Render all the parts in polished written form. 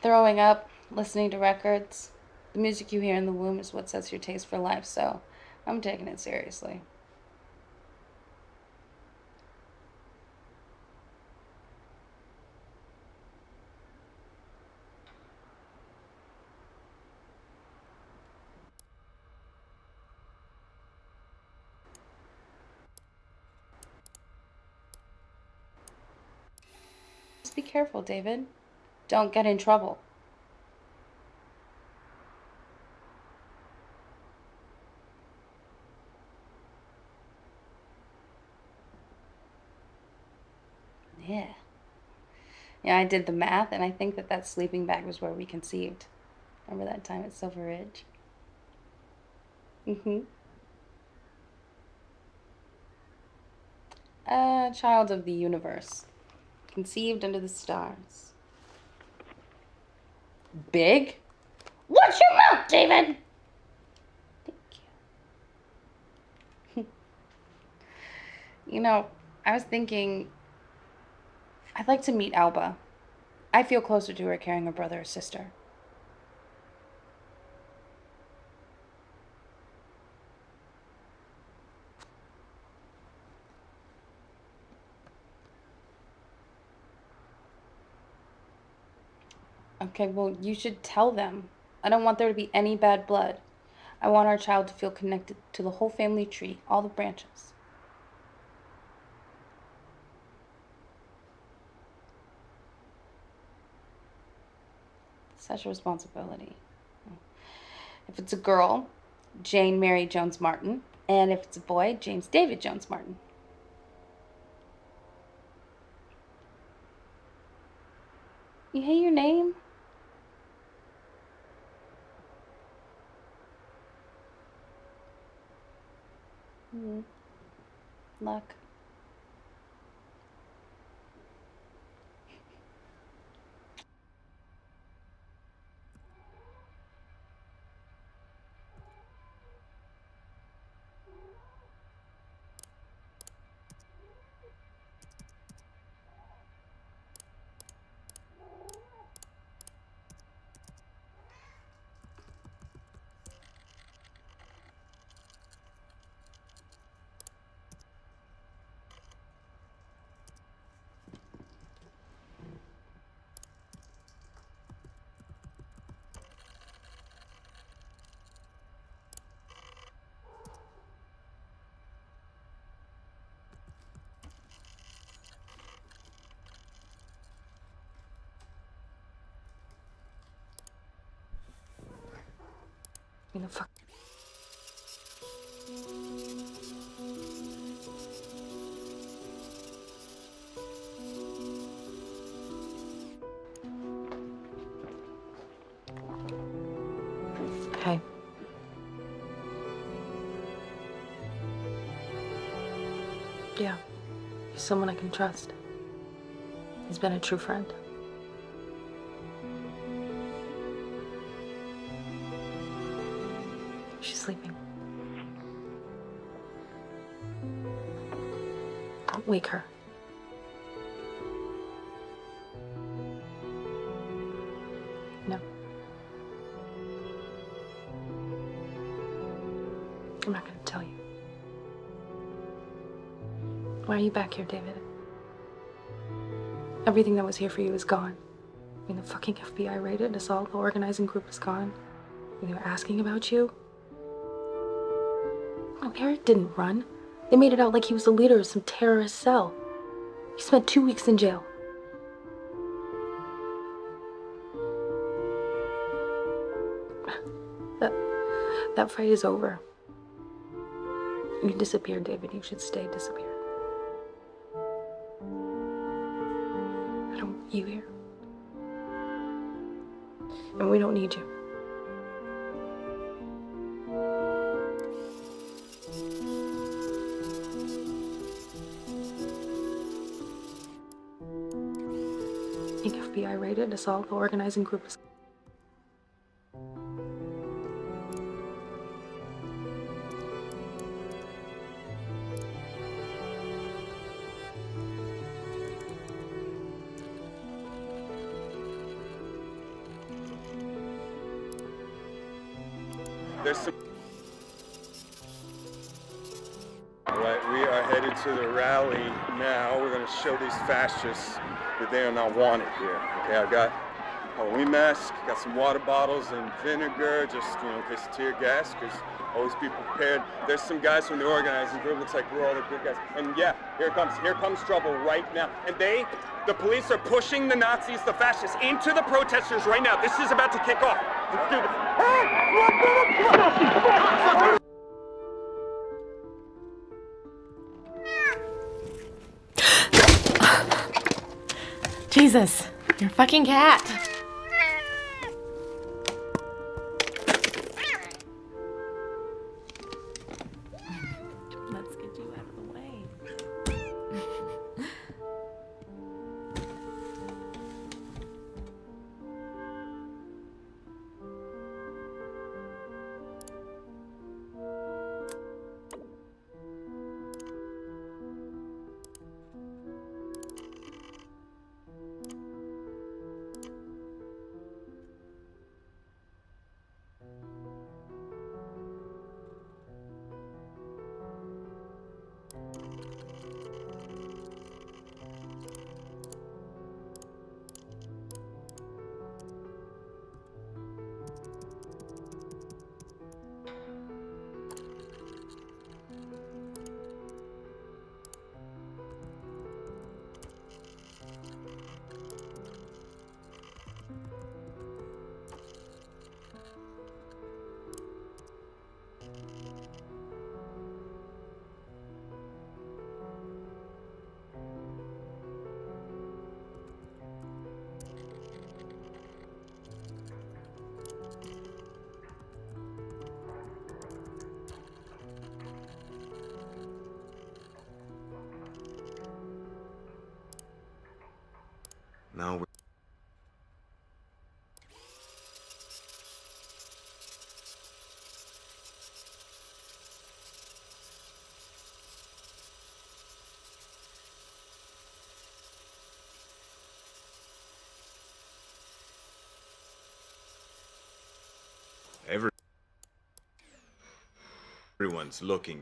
throwing up, listening to records. The music you hear in the womb is what sets your taste for life, so I'm taking it seriously. Just be careful, David. Don't get in trouble. Yeah. Yeah, I did the math, and I think that sleeping bag was where we conceived. Remember that time at Silver Ridge? Mm-hmm. A child of the universe, conceived under the stars. Big? Watch your mouth, David! Thank you. You know, I was thinking I'd like to meet Alba. I feel closer to her carrying a brother or sister. Okay, well, you should tell them. I don't want there to be any bad blood. I want our child to feel connected to the whole family tree, all the branches. Such a responsibility. If it's a girl, Jane Mary Jones Martin. And if it's a boy, James David Jones Martin. You hate your name? Luck. You know, fuck. Hey. Yeah. He's someone I can trust. He's been a true friend. She's sleeping. Don't wake her. No. I'm not gonna tell you. Why are you back here, David? Everything that was here for you is gone. I mean, the fucking FBI raided us all. The organizing group is gone. And they were asking about you. No, Eric didn't run. They made it out like he was the leader of some terrorist cell. He spent 2 weeks in jail. That fight is over. You disappeared, David. You should stay disappeared. I don't want you here. And we don't need you. The FBI raided us all. The organizing group is... There's some... All right, we are headed to the rally now. We're going to show these fascists that they are not wanted here. Okay, I've got Halloween mask, got some water bottles and vinegar, just, you know, in case of tear gas, because always be prepared. There's some guys from the organizing group. Looks like we're all the good guys. And yeah, here comes trouble right now. And the police are pushing the Nazis, the fascists, into the protesters right now. This is about to kick off. Let's do this. Jesus, you're a fucking cat. Let's get you out of the way. Now we're... Everyone's looking.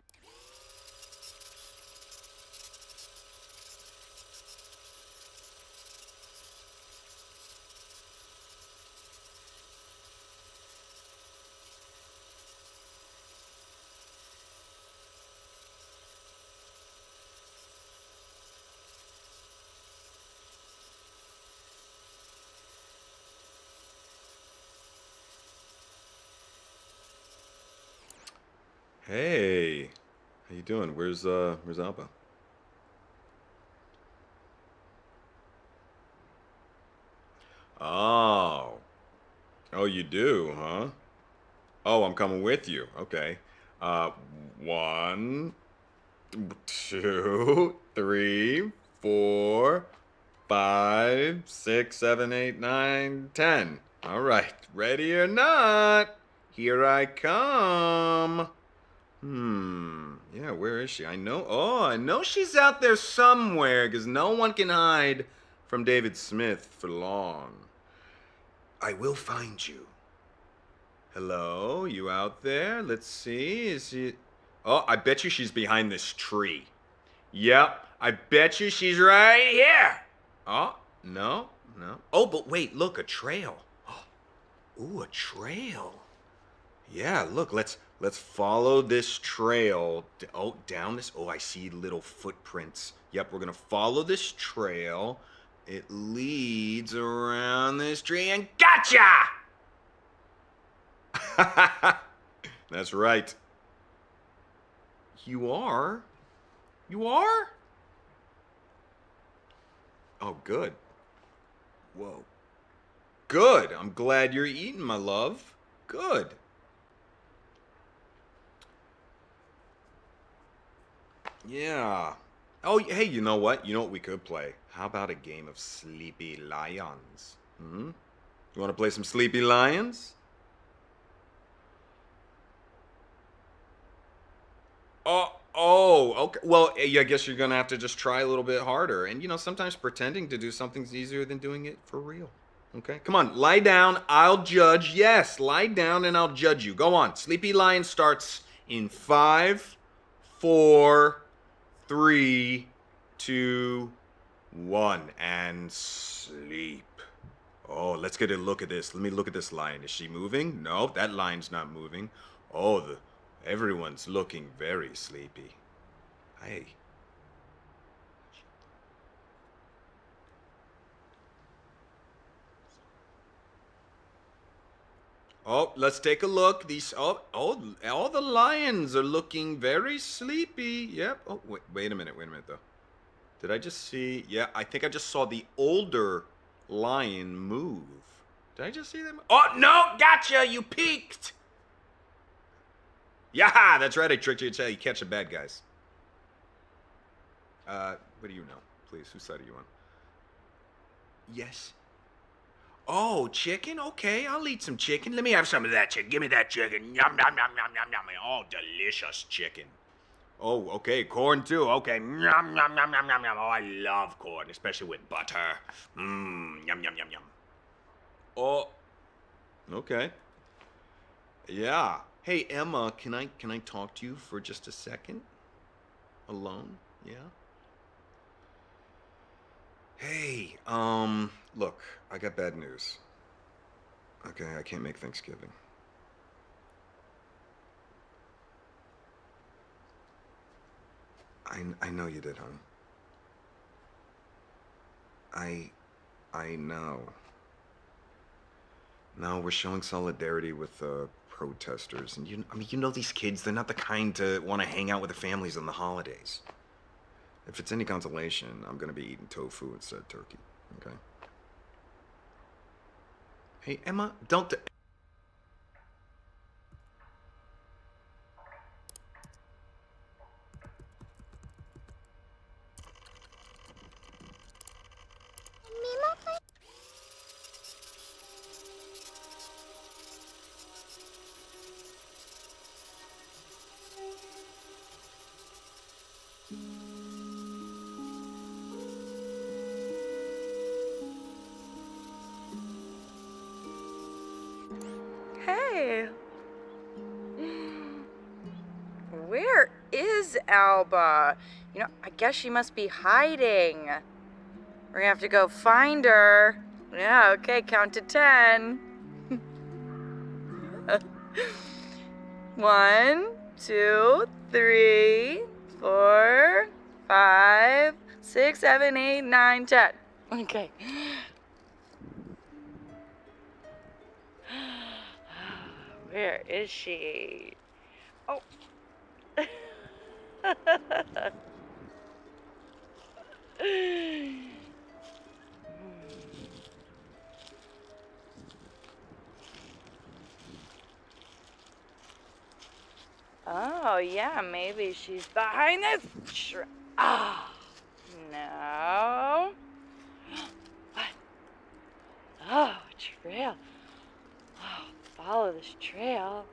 Hey, how you doing? Where's Alba? Oh, you do, huh? Oh, I'm coming with you. Okay. 1, 2, 3, 4, 5, 6, 7, 8, 9, 10. All right, ready or not, here I come. Yeah, where is she? I know she's out there somewhere, because no one can hide from David Smith for long. I will find you. Hello, you out there? Let's see, is she... Oh, I bet you she's behind this tree. Yep, I bet you she's right here. Oh, no. Oh, but wait, look, a trail. Ooh, a trail. Yeah, look, let's follow this trail. Oh, down this. Oh, I see little footprints. Yep, we're gonna follow this trail. It leads around this tree and gotcha! That's right. You are? You are? Oh, good. Whoa. Good. I'm glad you're eating, my love. Good. Yeah. Oh, hey, you know what? You know what we could play? How about a game of Sleepy Lions? You want to play some Sleepy Lions? Oh, okay. Well, I guess you're gonna have to just try a little bit harder. And you know, sometimes pretending to do something's easier than doing it for real. Okay, come on, lie down. I'll judge. Yes, lie down and I'll judge you. Go on. Sleepy Lion starts in 5, 4, 3, 2, 1, and sleep. Oh, let's get a look at this. Let me look at this lion. Is she moving? No, that lion's not moving. Oh, everyone's looking very sleepy. Hey. Oh, let's take a look. All the lions are looking very sleepy. Yep. Oh, wait a minute though. Did I just see? Yeah, I think I just saw the older lion move. Did I just see them? Oh, no, gotcha, you peeked. Yeah, that's right, I tricked you. It's how you catch the bad guys. What do you know? Please, whose side are you on? Yes. Oh, chicken? Okay, I'll eat some chicken. Let me have some of that chicken. Give me that chicken. Yum, yum, yum, yum, yum, yum. Oh, delicious chicken. Oh, okay, corn too. Okay. Yum, yum, yum, yum, yum, yum. Oh, I love corn, especially with butter. Mmm, yum, yum, yum, yum. Oh, okay. Yeah. Hey, Emma, can I talk to you for just a second? Alone? Yeah? Hey, look, I got bad news. Okay, I can't make Thanksgiving. I know you did, hon. I know. No, we're showing solidarity with protesters, and you know these kids, they're not the kind to want to hang out with their families on the holidays. If it's any consolation, I'm gonna be eating tofu instead of turkey, okay? Hey, Emma, don't... Hey. Where is Alba? You know, I guess she must be hiding. We're gonna have to go find her. Yeah, okay, count to 10. 1, 2, 3, 4, 5, 6, 7, 8, 9, 10. Okay. Where is she? Oh. Oh, yeah, maybe she's behind this tree. Ah, no. What? Oh, a trail. Oh, follow this trail.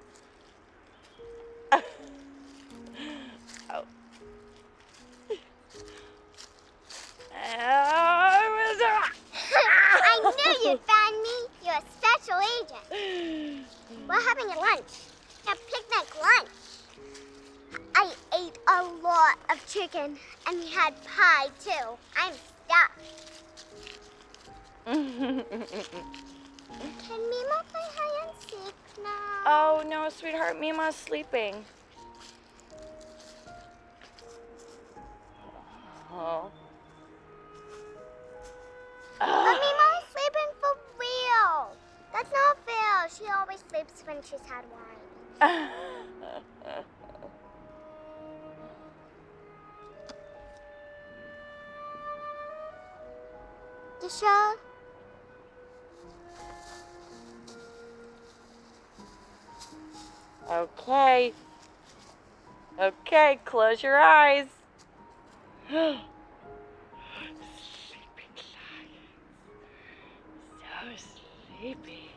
Oh. I knew you'd find me. You're a special agent. We're having a lunch. A picnic lunch. I ate a lot of chicken, and we had pie, too. I'm stuffed. Can Mima play hide and seek now? Oh, no, sweetheart. Mima's sleeping. Oh. But Mima's sleeping for real. That's not fair. She always sleeps when she's had wine. You sure? Okay. Okay, close your eyes. Sleeping lions. So sleepy.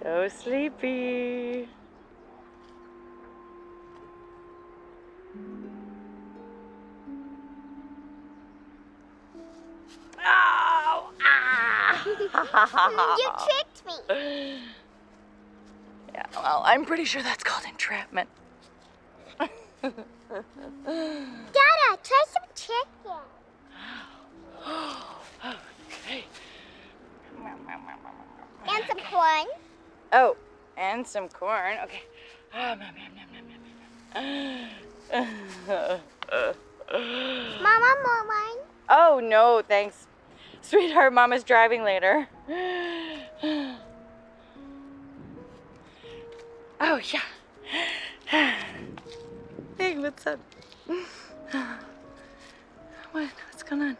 So sleepy. Oh! Ah! You tricked me. Yeah, well, I'm pretty sure that's called entrapment. Dada, try some chicken. Okay. And some corn. Oh, and some corn. Okay. Oh, Mama, more wine? oh no, thanks. Sweetheart, Mama's driving later. Oh, yeah. Hey, what's up? What's going on?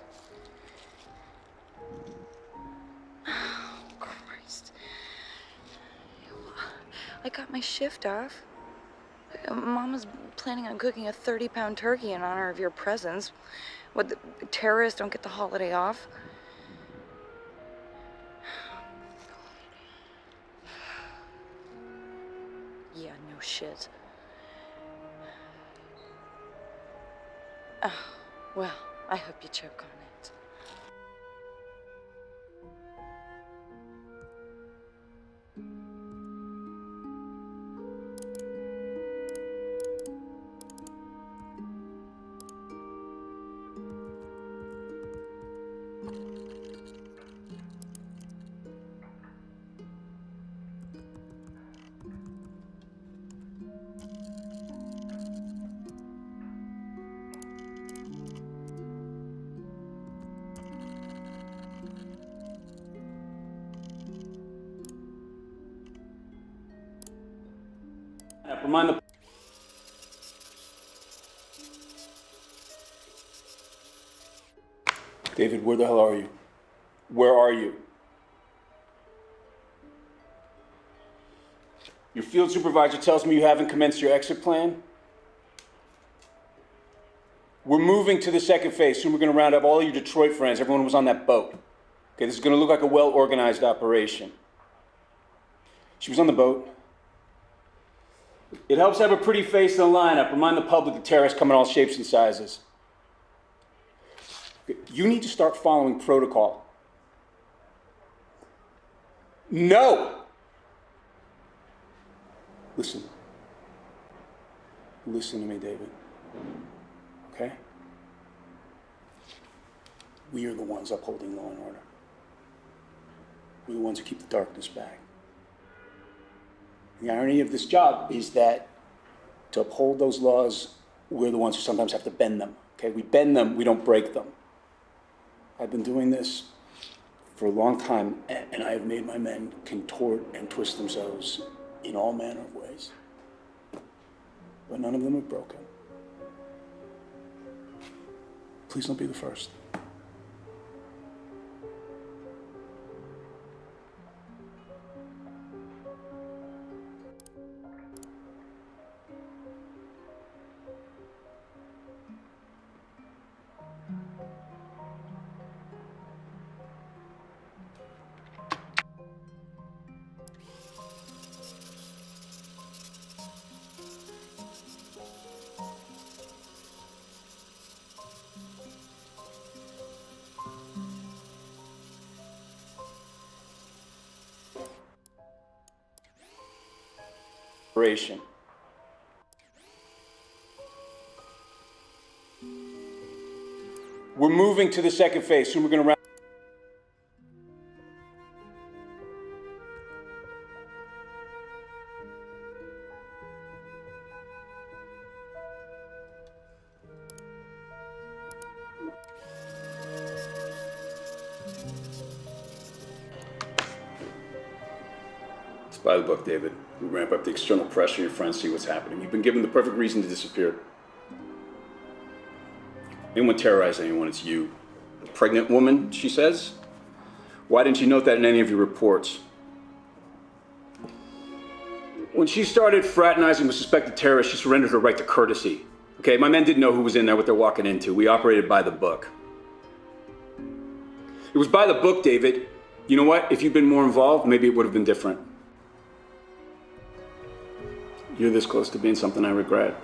Oh, Christ. I got my shift off. Mama's planning on cooking a 30-pound turkey in honor of your presence. What, the terrorists don't get the holiday off? Yeah, no shit. Oh, well, I hope you choke on it. Remind the David, where the hell are you? Where are you? Your field supervisor tells me you haven't commenced your exit plan. We're moving to the second phase. Soon we're going to round up all your Detroit friends. Everyone was on that boat. Okay, this is going to look like a well-organized operation. She was on the boat. It helps to have a pretty face in the lineup. Remind the public the terrorists come in all shapes and sizes. You need to start following protocol. No! Listen. Listen to me, David. Okay? We are the ones upholding law and order. We're the ones who keep the darkness back. The irony of this job is that to uphold those laws, we're the ones who sometimes have to bend them. Okay? We bend them, we don't break them. I've been doing this for a long time, and I have made my men contort and twist themselves in all manner of ways. But none of them have broken. Please don't be the first. Operation. We're moving to the second phase. Soon we're going to round. It's by the book, David. We ramp up the external pressure, your friends see what's happening. You've been given the perfect reason to disappear. Anyone terrorize anyone, it's you. A pregnant woman, she says. Why didn't you note that in any of your reports? When she started fraternizing with suspected terrorists, she surrendered her right to courtesy. Okay, my men didn't know who was in there, what they're walking into. We operated by the book. It was by the book, David. You know what? If you'd been more involved, maybe it would have been different. You're this close to being something I regret.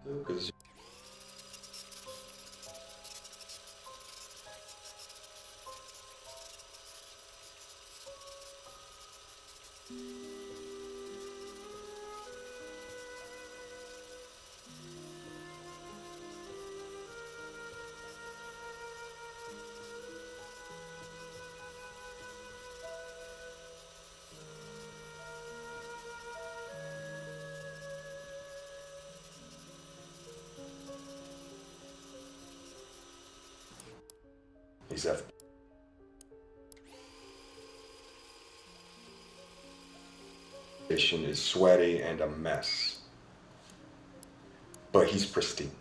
Because he's F. Is sweaty and a mess, but he's pristine.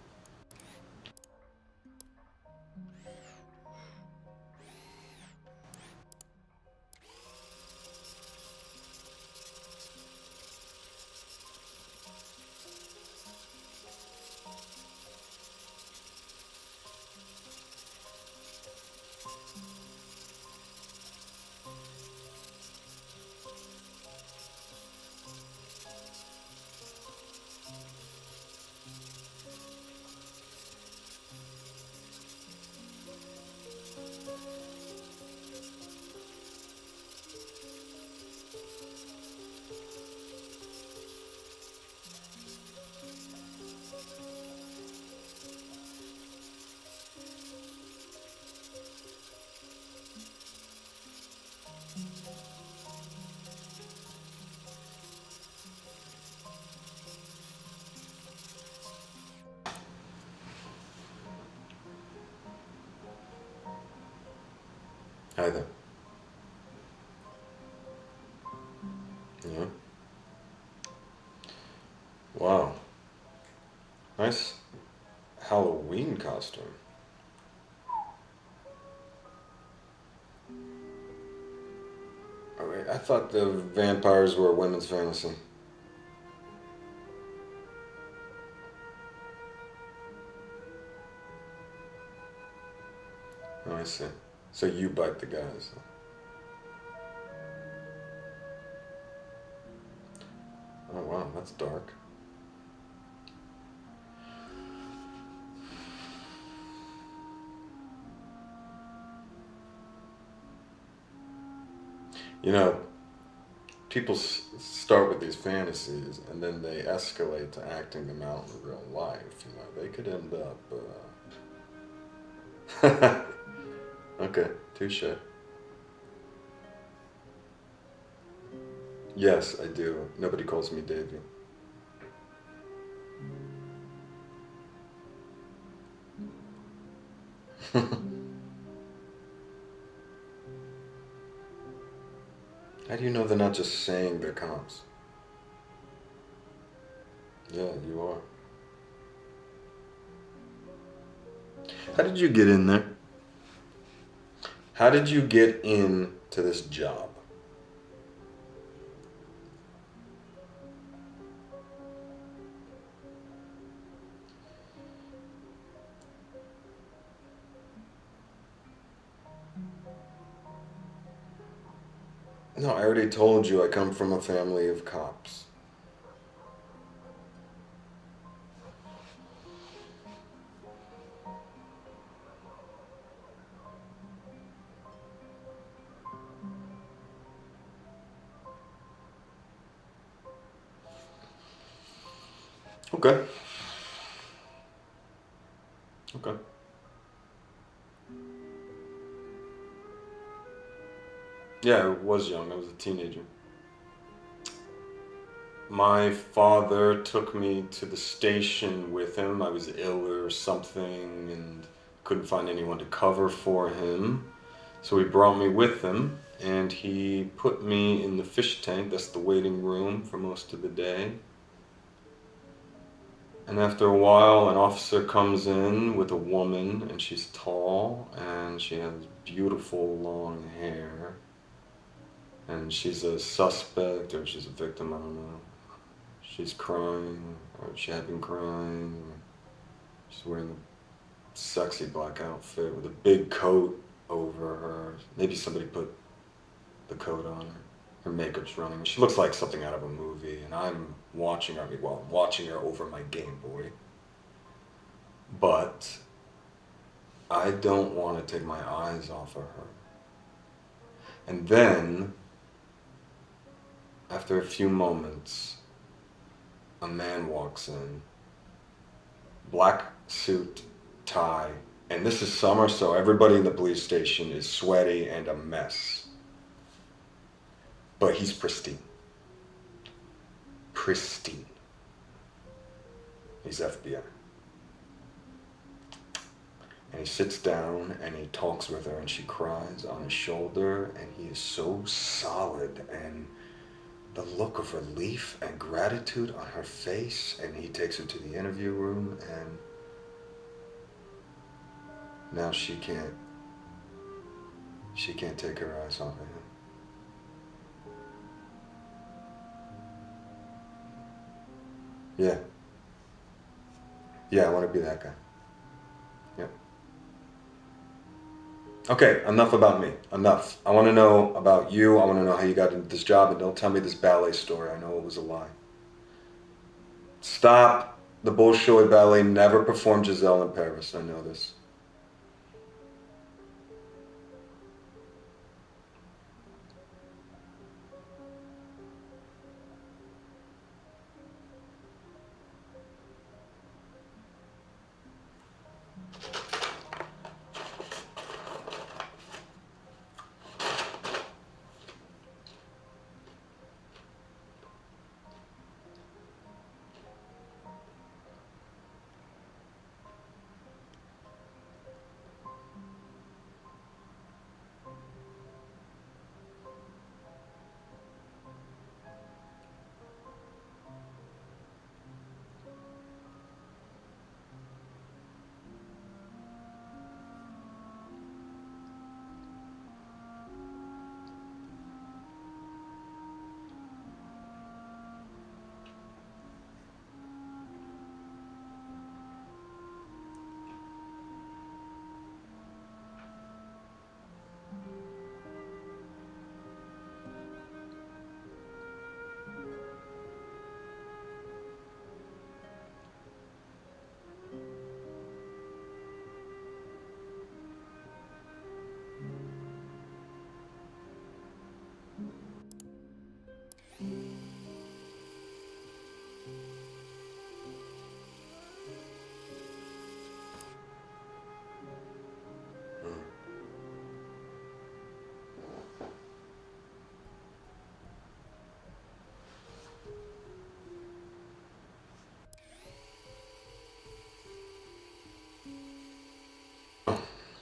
Hi there. Yeah. Wow. Nice Halloween costume. Alright, I thought the vampires were a women's fantasy. Oh, I see. So you bite the guys. Oh wow, that's dark. You know, people start with these fantasies and then they escalate to acting them out in real life. You know, they could end up. Okay, touche. Yes, I do. Nobody calls me Davy. How do you know they're not just saying they're cops? Yeah, you are. How did you get in there? How did you get into this job? No, I already told you I come from a family of cops. Okay. Okay. Yeah, I was young. I was a teenager. My father took me to the station with him. I was ill or something and couldn't find anyone to cover for him. So he brought me with him and he put me in the fish tank. That's the waiting room for most of the day. And after a while, an officer comes in with a woman, and she's tall, and she has beautiful long hair. And she's a suspect, or she's a victim, I don't know. She's crying, or she had been crying. Or she's wearing a sexy black outfit with a big coat over her. Maybe somebody put the coat on her. Her makeup's running. She looks like something out of a movie, and I'm watching her. Well, I'm watching her over my Game Boy. But I don't want to take my eyes off of her. And then, after a few moments, a man walks in. Black suit, tie, and this is summer, so everybody in the police station is sweaty and a mess. But he's pristine. Pristine. He's FBI. And he sits down and he talks with her and she cries on his shoulder and he is so solid and the look of relief and gratitude on her face, and he takes her to the interview room and now she can't take her eyes off of him. Yeah. Yeah, I want to be that guy. Yep. Okay, enough about me. Enough. I want to know about you. I want to know how you got into this job, and don't tell me this ballet story. I know it was a lie. Stop. The Bolshoi Ballet never performed Giselle in Paris. I know this.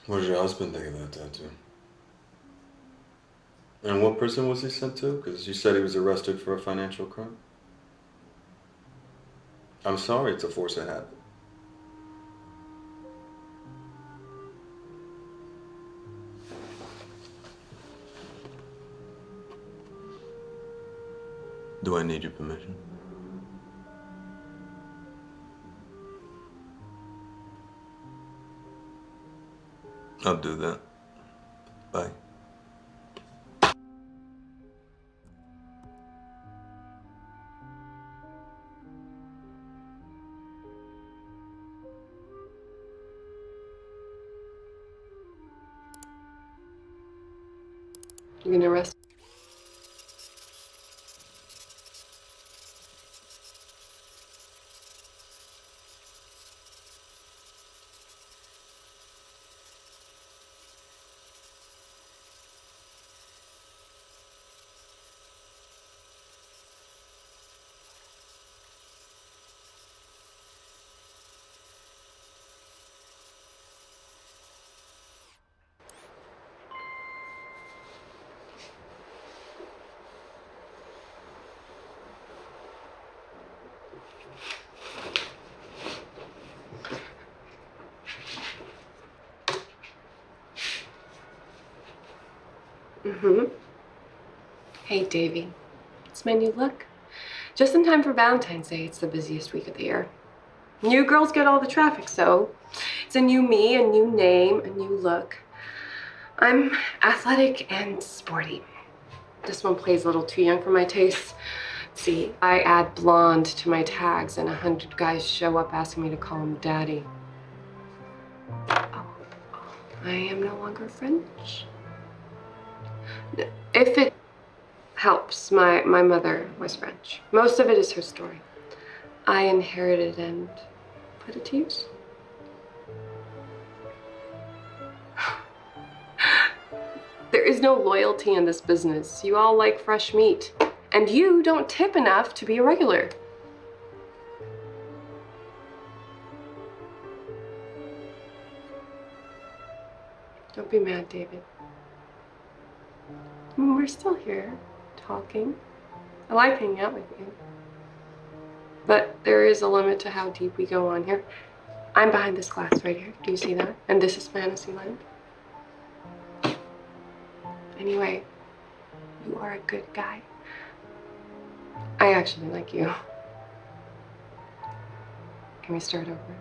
What did your husband think of that tattoo? And what prison was he sent to? Because you said he was arrested for a financial crime. I'm sorry to force a habit. Do I need your permission? I'll do that. Bye. You gonna arrest? Hey, Davy. It's my new look. Just in time for Valentine's Day. It's the busiest week of the year. New girls get all the traffic, so it's a new me, a new name, a new look. I'm athletic and sporty. This one plays a little too young for my taste. See, I add blonde to my tags and 100 guys show up asking me to call him daddy. Oh, I am no longer French. If it helps, my mother was French. Most of it is her story. I inherited and put it to use. There is no loyalty in this business. You all like fresh meat. And you don't tip enough to be a regular. Don't be mad, David. I mean, we're still here, talking. I like hanging out with you. But there is a limit to how deep we go on here. I'm behind this glass right here. Do you see that? And this is fantasy land. Anyway, you are a good guy. I actually like you. Can we start over?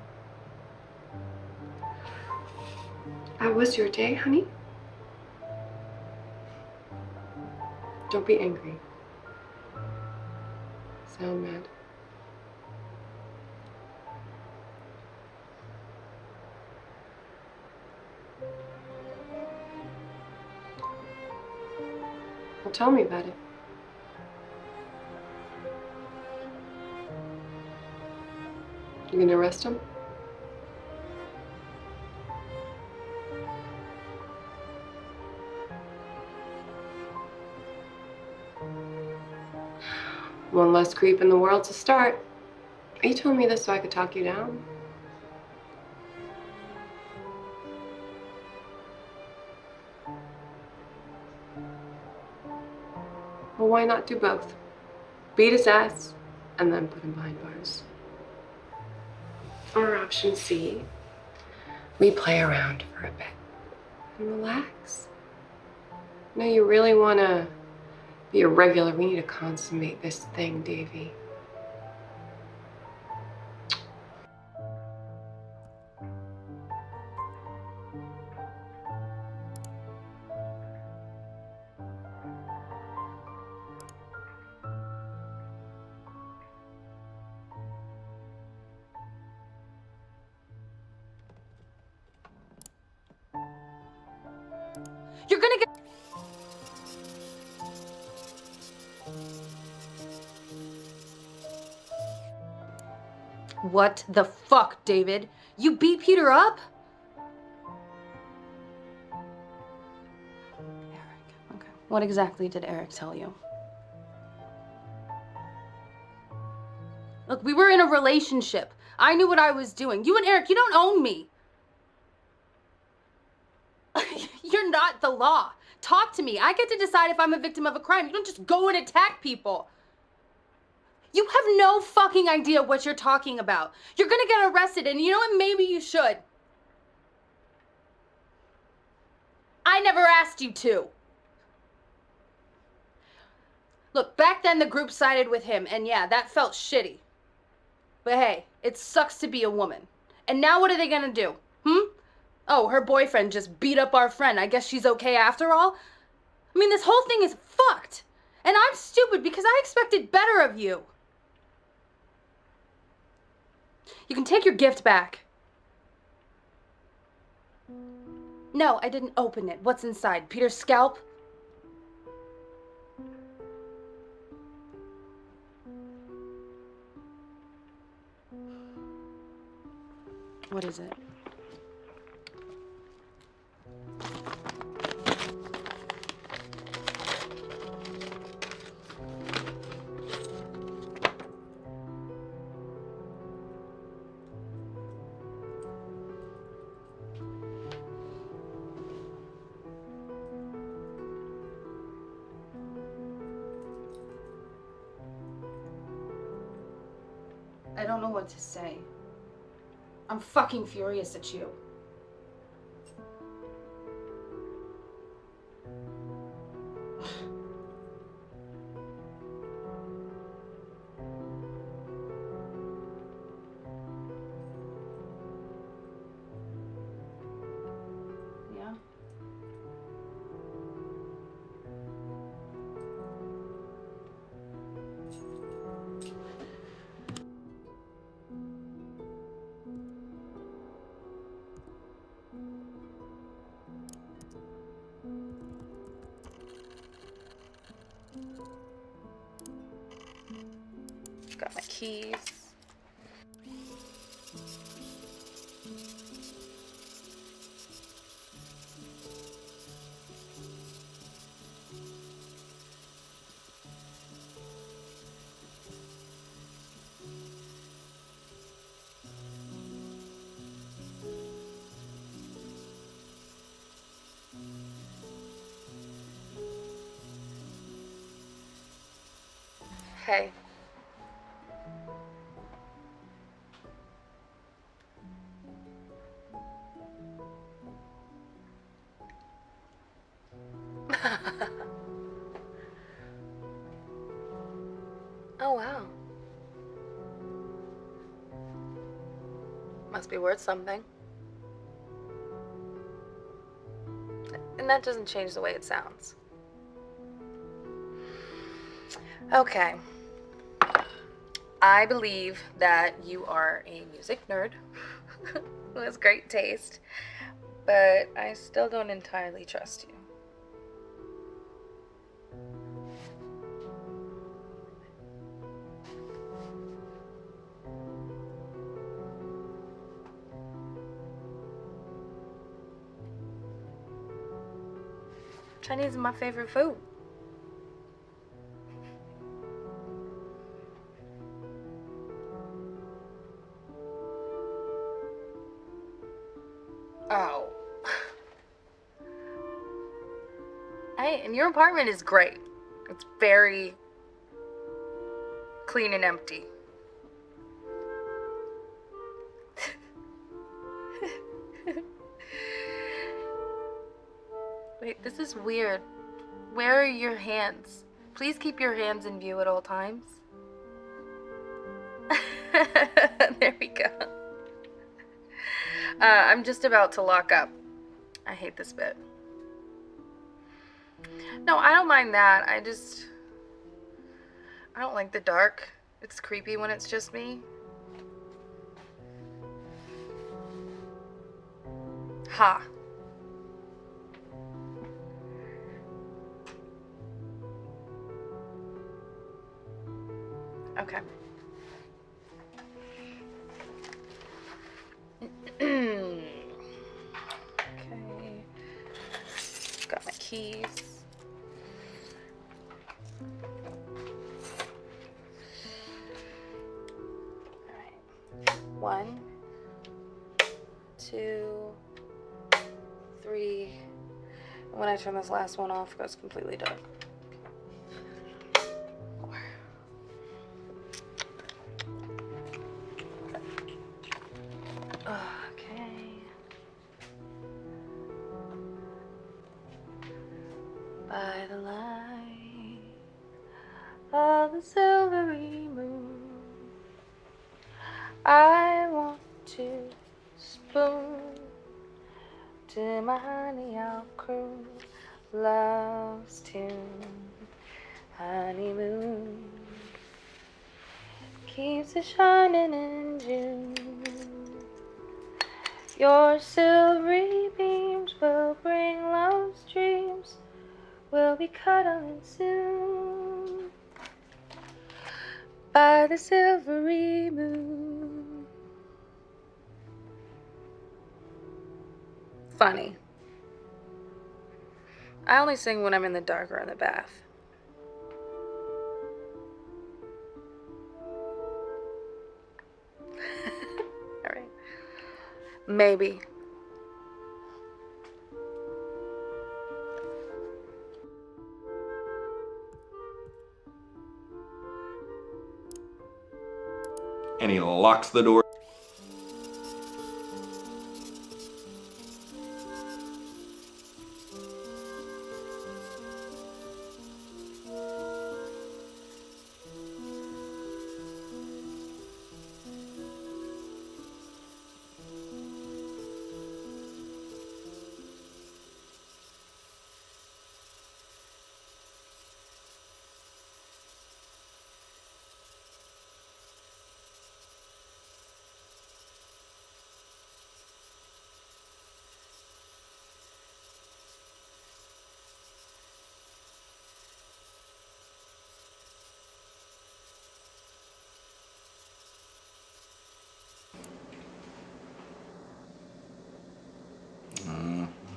How was your day, honey? Don't be angry. Sound mad. Well, tell me about it. You gonna arrest him? One less creep in the world to start. Are you telling me this so I could talk you down? Well, why not do both? Beat his ass and then put him behind bars. Or option C, we play around for a bit and relax. No, you really want to be a regular. We need to consummate this thing, Davy. You're gonna get. What the fuck, David? You beat Peter up? Eric. Okay. What exactly did Eric tell you? Look, we were in a relationship. I knew what I was doing. You and Eric, you don't own me. You're not the law. Talk to me. I get to decide if I'm a victim of a crime. You don't just go and attack people. You have no fucking idea what you're talking about. You're gonna get arrested, and you know what? Maybe you should. I never asked you to. Look, back then the group sided with him, and yeah, that felt shitty. But hey, it sucks to be a woman. And now what are they gonna do? Oh, her boyfriend just beat up our friend. I guess she's okay after all? I mean, this whole thing is fucked. And I'm stupid because I expected better of you. You can take your gift back. No, I didn't open it. What's inside? Peter's scalp? What is it? I don't know what to say. I'm fucking furious at you. Yeah? Got my keys. Hey. Oh, wow. Must be worth something. And that doesn't change the way it sounds. Okay. I believe that you are a music nerd who has great taste, but I still don't entirely trust you. Chinese is my favorite food. Oh. Hey, and your apartment is great. It's very clean and empty. Wait, this is weird. Where are your hands? Please keep your hands in view at all times. There we go. I'm just about to lock up. I hate this bit. No, I don't mind that. I don't like the dark. It's creepy when it's just me. Ha. Okay. Okay. Got my keys. All right. 1, 2, 3. And when I turn this last one off, it goes completely dark. 4. Okay. By the light of the silvery moon. I want to spoon to my honey, I'll croon love's tune. Honeymoon keeps it shining in June. Your silvery beams will bring love's dreams. We'll be cuddling soon by the silvery moon. Funny. I only sing when I'm in the dark or in the bath. All right. Maybe. And he locks the door.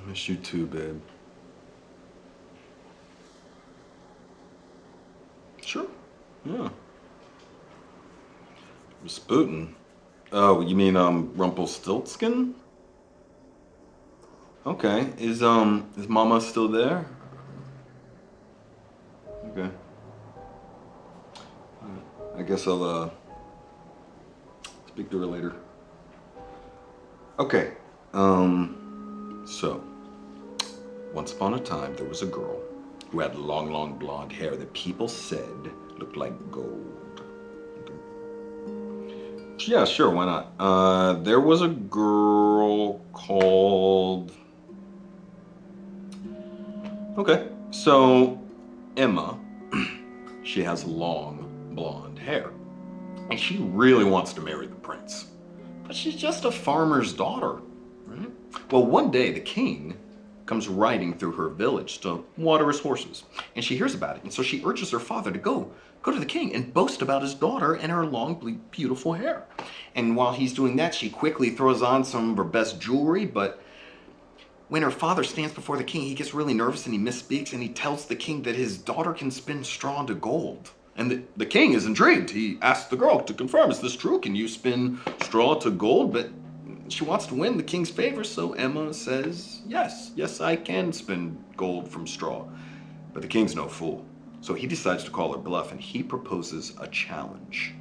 Miss you too, babe. Sure. Yeah. Rasputin. Oh, you mean Rumpelstiltskin? Okay. Is Mama still there? Okay. I guess I'll speak to her later. Okay. So once upon a time there was a girl who had long blonde hair that people said looked like gold. Okay. Yeah, sure, why not? There was a girl called... Okay, so Emma, she has long blonde hair. And she really wants to marry the prince. But she's just a farmer's daughter, right? Well, one day the king comes riding through her village to water his horses. And she hears about it. And so she urges her father to go to the king and boast about his daughter and her long, beautiful hair. And while he's doing that, she quickly throws on some of her best jewelry. But when her father stands before the king, he gets really nervous and he misspeaks. And he tells the king that his daughter can spin straw into gold. And the king is intrigued. He asks the girl to confirm, is this true? Can you spin straw to gold? But she wants to win the king's favor, so Emma says, yes, I can spin gold from straw. But the king's no fool. So he decides to call her bluff, and he proposes a challenge.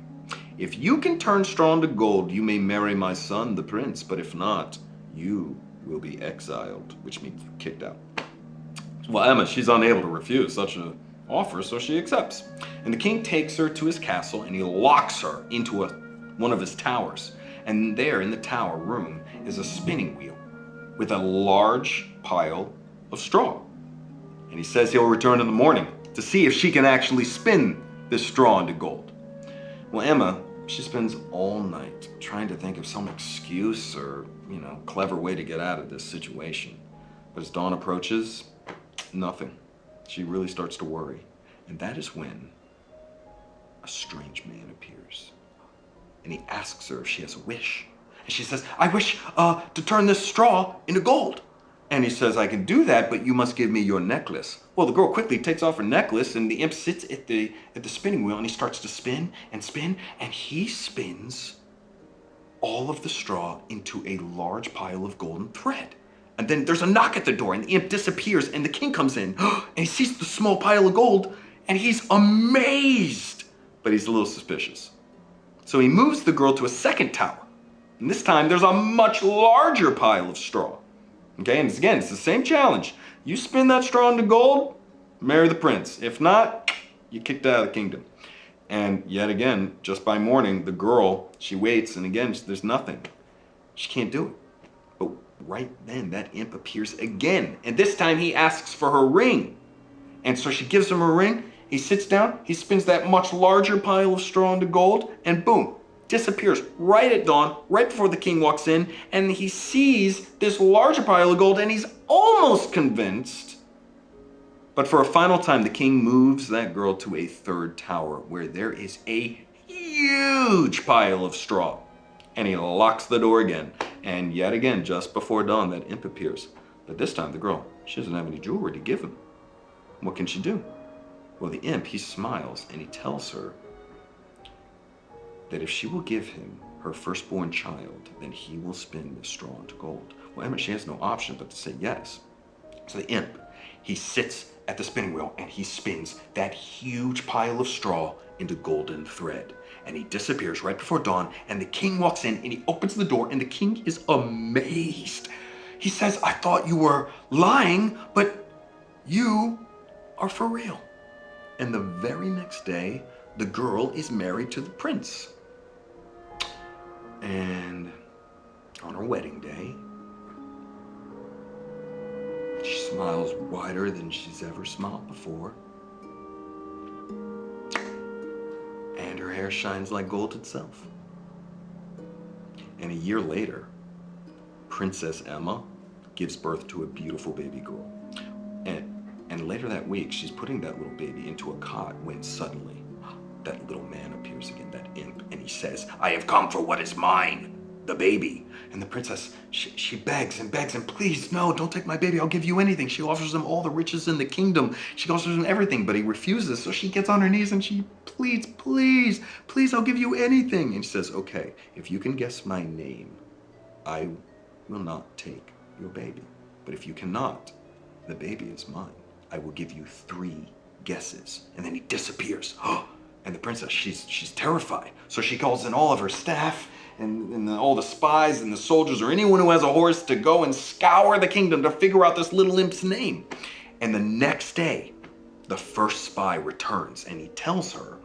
If you can turn straw into gold, you may marry my son, the prince. But if not, you will be exiled, which means kicked out. Well, Emma, she's unable to refuse such an offer, so she accepts. And the king takes her to his castle, and he locks her into one of his towers. And there in the tower room is a spinning wheel with a large pile of straw. And he says he'll return in the morning to see if she can actually spin this straw into gold. Well, Emma, she spends all night trying to think of some excuse or, clever way to get out of this situation. But as dawn approaches, nothing. She really starts to worry. And that is when a strange man appears. And he asks her if she has a wish. And she says, I wish to turn this straw into gold. And he says, I can do that, but you must give me your necklace. Well, the girl quickly takes off her necklace, and the imp sits at the spinning wheel, and he starts to spin and spin, and he spins all of the straw into a large pile of golden thread. And then there's a knock at the door, and the imp disappears, and the king comes in, and he sees the small pile of gold, and he's amazed, but he's a little suspicious. So he moves the girl to a second tower. And this time there's a much larger pile of straw. Okay, and again, it's the same challenge. You spin that straw into gold, marry the prince. If not, You're kicked out of the kingdom. And yet again, just by morning, the girl, she waits, and again, there's nothing. She can't do it. But right then, that imp appears again. And this time he asks for her ring. And so she gives him her ring. He sits down. He spins that much larger pile of straw into gold. And boom, disappears right at dawn, right before the king walks in. And he sees this larger pile of gold, and he's almost convinced. But for a final time, the king moves that girl to a third tower where there is a huge pile of straw. And he locks the door again. And yet again, just before dawn, that imp appears. But this time, the girl, she doesn't have any jewelry to give him. What can she do? Well, the imp, he smiles and he tells her that if she will give him her firstborn child, then he will spin the straw into gold. Well, Emma, she has no option but to say yes. So the imp, he sits at the spinning wheel and he spins that huge pile of straw into golden thread. And he disappears right before dawn, and the king walks in and he opens the door, and the king is amazed. He says, I thought you were lying, but you are for real. And the very next day, the girl is married to the prince. And on her wedding day, she smiles wider than she's ever smiled before. And her hair shines like gold itself. And a year later, Princess Emma gives birth to a beautiful baby girl. And later that week, she's putting that little baby into a cot when suddenly that little man appears again, that imp, and he says, I have come for what is mine, the baby. And the princess, she begs and begs and please, no, don't take my baby. I'll give you anything. She offers him all the riches in the kingdom. She offers him everything, but he refuses. So she gets on her knees and she pleads, please, please, I'll give you anything. And she says, okay, if you can guess my name, I will not take your baby. But if you cannot, the baby is mine. I will give you 3 guesses. And then he disappears. And the princess, she's terrified. So she calls in all of her staff and all the spies and the soldiers or anyone who has a horse to go and scour the kingdom to figure out this little imp's name. And the next day, the first spy returns and he tells her,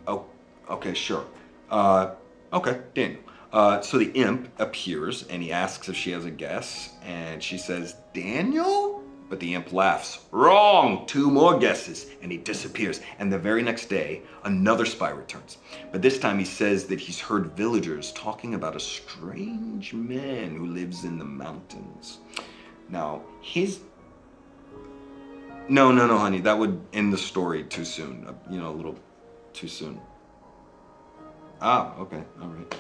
oh, okay, sure. Okay, Daniel. So the imp appears and he asks if she has a guess, and she says, Daniel? But the imp laughs, wrong, 2 more guesses, and he disappears. And the very next day, another spy returns. But this time he says that he's heard villagers talking about a strange man who lives in the mountains. Now, No, honey, that would end the story too soon. A little too soon. Ah, okay, all right.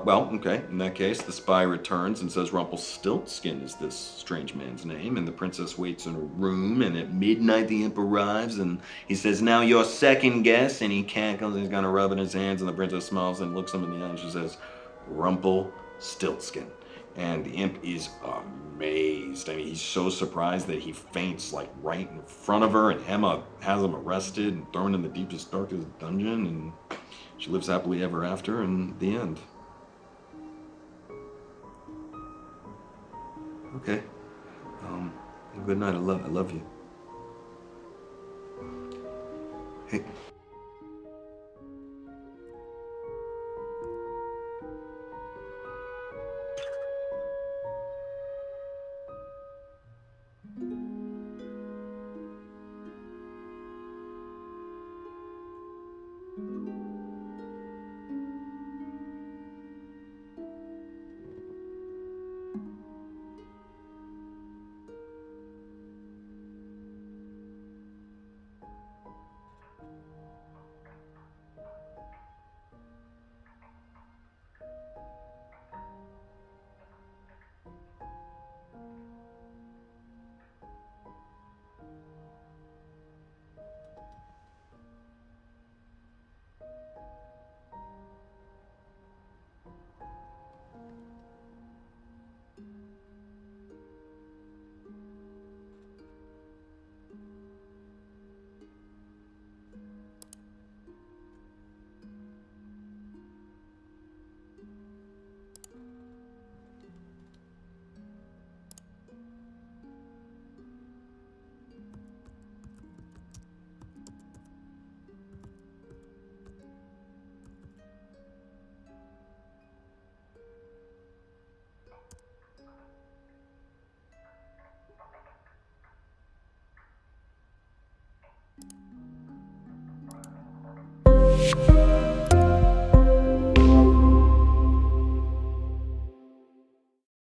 Well, okay, in that case, the spy returns and says Rumpelstiltskin is this strange man's name, and the princess waits in her room, and at midnight the imp arrives, and he says, now your second guess, and he cackles, and he's gonna rub in his hands, and the princess smiles and looks him in the eye, and she says, Rumpelstiltskin. And the imp is amazed. I mean, he's so surprised that he faints like right in front of her, and Emma has him arrested and thrown in the deepest, darkest dungeon, and she lives happily ever after, and the end. Okay. Good night. I love you. Hey.